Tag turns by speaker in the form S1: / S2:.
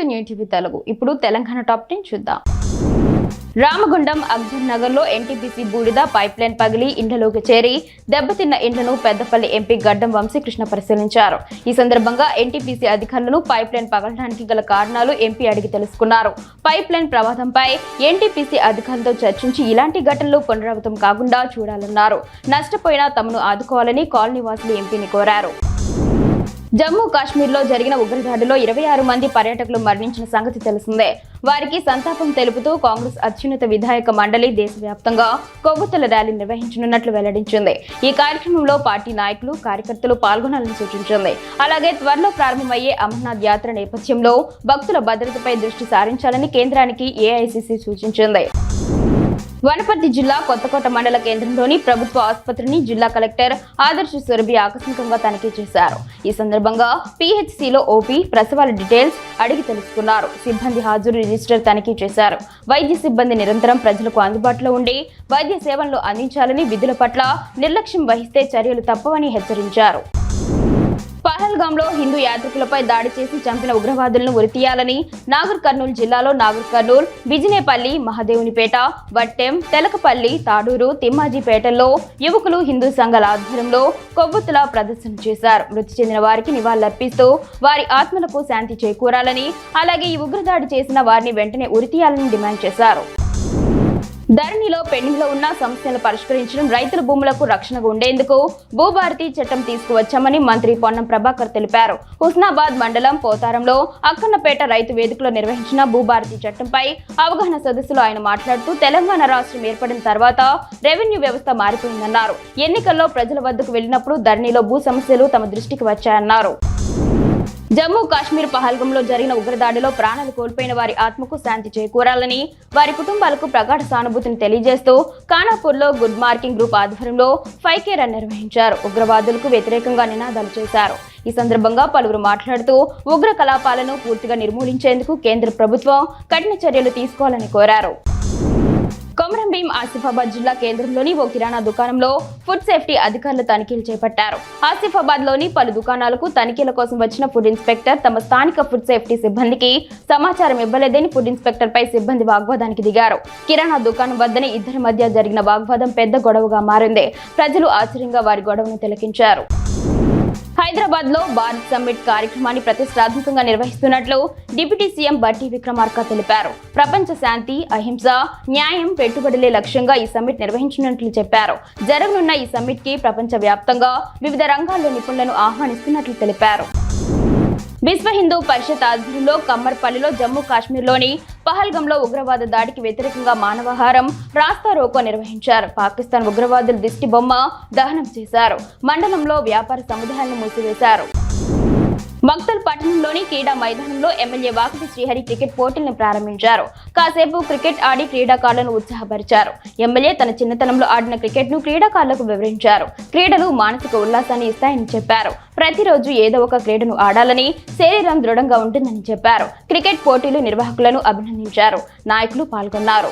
S1: New TV Telugu. ఇప్పుడు Telangana top 10 చూద్దాం. రామగుండం అక్బర్ నగర్ లో ఎన్టీపీసీ బూడిద పైప్ లైన్ పగిలి ఇండ్లలోకి చేరి దెబ్బతిన్న ఇండ్లను పెద్దపల్లి ఎంపీ గడ్డం వంశీకృష్ణ పరిశీలించారు. ఈ సందర్భంగా ఎన్టీపీసీ అధికారులను పైప్ లైన్ పగలడానికి గల కారణాలు ఎంపీ అడిగి తెలుసుకున్నారు. పైప్ లైన్ ప్రమాదంపై ఎన్టీపీసీ అధికారులతో చర్చించి ఇలాంటి ఘటనలు పునరావృతం కాకుండా చూడాలన్నారు. నష్టపోయినా తమను ఆదుకోవాలని కాలనీ వాసులు ఎంపీని కోరారు. జమ్మూ కాశ్మీర్లో జరిగిన ఉగ్రదాడిలో 26 మంది పర్యాటకులు మరణించిన సంగతి తెలిసిందే. వారికి సంతాపం తెలుపుతూ కాంగ్రెస్ అత్యున్నత విధాయక మండలి దేశవ్యాప్తంగా కొవ్వొత్తుల ర్యాలీ నిర్వహించనున్నట్లు వెల్లడించింది. ఈ కార్యక్రమంలో పార్టీ నాయకులు, కార్యకర్తలు పాల్గొనాలని సూచించింది. అలాగే త్వరలో ప్రారంభమయ్యే అమర్నాథ్ యాత్ర నేపథ్యంలో భక్తుల భద్రతపై దృష్టి సారించాలని కేంద్రానికి ఏఐసీసీ సూచించింది. వనపర్తి జిల్లా కొత్తకోట మండల కేంద్రంలోని ప్రభుత్వ ఆసుపత్రిని జిల్లా కలెక్టర్ ఆదర్శ సురభి ఆకస్మికంగా తనిఖీ చేశారు. ఈ సందర్భంగా పీహెచ్సీలో ఓపీ, ప్రసవాల డీటెయిల్స్ అడిగి తెలుసుకున్నారు. సిబ్బంది హాజరు రిజిస్టర్ తనిఖీ చేశారు. వైద్య సిబ్బంది నిరంతరం ప్రజలకు అందుబాటులో ఉండి వైద్య సేవలను అందించాలని, విధుల పట్ల నిర్లక్ష్యం వహిస్తే చర్యలు తప్పవని హెచ్చరించారు. పహల్గాంలో హిందూ యాత్రికులపై దాడి చేసి చంపిన ఉగ్రవాదులను ఉరితీయాలని నాగర్ కర్నూలు జిల్లాలో నాగర్ కర్నూలు, బిజినేపల్లి, మహదేవునిపేట, వట్టెం, తెలకపల్లి, తాడూరు, తిమ్మాజీపేటల్లో యువకులు హిందూ సంఘాల ఆధ్వర్యంలో కొవ్వొత్తుల ప్రదర్శన చేశారు. మృతి చెందిన వారికి నివాళులర్పిస్తూ వారి ఆత్మలకు శాంతి చేకూరాలని, అలాగే ఈ ఉగ్రదాడి చేసిన వారిని వెంటనే ఉరితీయాలని డిమాండ్ చేశారు. ధరణిలో పెండింగ్ లో ఉన్న సమస్యలు పరిష్కరించడం, రైతుల భూములకు రక్షణగా ఉండేందుకు భూభారతి చట్టం తీసుకువచ్చామని మంత్రి పొన్నం ప్రభాకర్ తెలిపారు. హుస్నాబాద్ మండలం పోతారంలో అక్కన్నపేట రైతు వేదికలో నిర్వహించిన భూభారతి చట్టంపై అవగాహన సదస్సులో ఆయన మాట్లాడుతూ తెలంగాణ రాష్ట్రం ఏర్పడిన తర్వాత రెవెన్యూ వ్యవస్థ మారిపోయిందన్నారు. ఎన్నికల్లో ప్రజల వద్దకు వెళ్లినప్పుడు ధరణిలో భూ సమస్యలు తమ దృష్టికి వచ్చాయన్నారు. జమ్మూ కాశ్మీర్ పహల్గంలో జరిగిన ఉగ్రదాడిలో ప్రాణాలు కోల్పోయిన వారి ఆత్మకు శాంతి చేకూరాలని, వారి కుటుంబాలకు ప్రగాఢ సానుభూతిని తెలియజేస్తూ ఖానాపూర్లో గుడ్ మార్కింగ్ గ్రూప్ ఆధ్వర్యంలో 5K రన్ నిర్వహించారు. ఉగ్రవాదులకు వ్యతిరేకంగా నినాదాలు చేశారు. ఈ సందర్భంగా పలువురు మాట్లాడుతూ ఉగ్ర కలాపాలను పూర్తిగా నిర్మూలించేందుకు కేంద్ర ప్రభుత్వం కఠిన చర్యలు తీసుకోవాలని కోరారు. కొమరంభీం ఆసిఫాబాద్ జిల్లా కేంద్రంలోని ఓ కిరాణా దుకాణంలో ఫుడ్ సేఫ్టీ అధికారులు తనిఖీలు చేపట్టారు. ఆసిఫాబాద్ లోని పలు దుకాణాలకు తనిఖీల కోసం వచ్చిన ఫుడ్ ఇన్స్పెక్టర్ తమ స్థానిక ఫుడ్ సేఫ్టీ సిబ్బందికి సమాచారం ఇవ్వలేదని ఫుడ్ ఇన్స్పెక్టర్ పై సిబ్బంది వాగ్వాదానికి దిగారు. కిరాణా దుకాణం వద్దనే ఇద్దరి మధ్య జరిగిన వాగ్వాదం పెద్ద గొడవగా మారింది. ప్రజలు ఆశ్చర్యంగా వారి గొడవను తిలకించారు. హైదరాబాద్ లో భారత్ సమ్మిట్ కార్యక్రమాన్ని ప్రతిష్టాత్మకంగా నిర్వహిస్తున్నట్లు డిప్యూటీ సీఎం బట్టి విక్రమార్క తెలిపారు. ప్రపంచ శాంతి, అహింస, న్యాయం, పెట్టుబడులే లక్ష్యంగా ఈ సమ్మిట్ నిర్వహించినట్లు చెప్పారు. జరగనున్న ఈ సమ్మిట్ కి ప్రపంచ వ్యాప్తంగా వివిధ రంగాల్లో నిపుణులను ఆహ్వానిస్తున్నట్లు తెలిపారు. విశ్వ హిందూ పరిషత్ ఆధ్వర్యంలో కమ్మర్పల్లిలో జమ్మూ కాశ్మీర్లోని పహల్గంలో ఉగ్రవాద దాడికి వ్యతిరేకంగా మానవహారం రాస్తా రోకో నిర్వహించారు. పాకిస్తాన్ ఉగ్రవాదుల దిష్టి బొమ్మ దహనం చేశారు. మండలంలో వ్యాపార సముదాయాలను మూసివేశారు. మక్తల్ పట్టణంలోని క్రీడా మైదానంలో ఎమ్మెల్యే వాకటి శ్రీహరి క్రికెట్ పోటీలను ప్రారంభించారు. కాసేపు క్రికెట్ ఆడి క్రీడాకారులను ఉత్సాహపరిచారు. ఎమ్మెల్యే తన చిన్నతనంలో ఆడిన క్రికెట్ ను క్రీడాకారులకు వివరించారు. క్రీడలు మానసిక ఉల్లాసాన్ని ఇస్తాయని చెప్పారు. ప్రతిరోజు ఏదో ఒక క్రీడను ఆడాలని, శరీరం దృఢంగా ఉంటుందని చెప్పారు. క్రికెట్ పోటీలు నిర్వాహకులను అభినందించారు. నాయకులు పాల్గొన్నారు.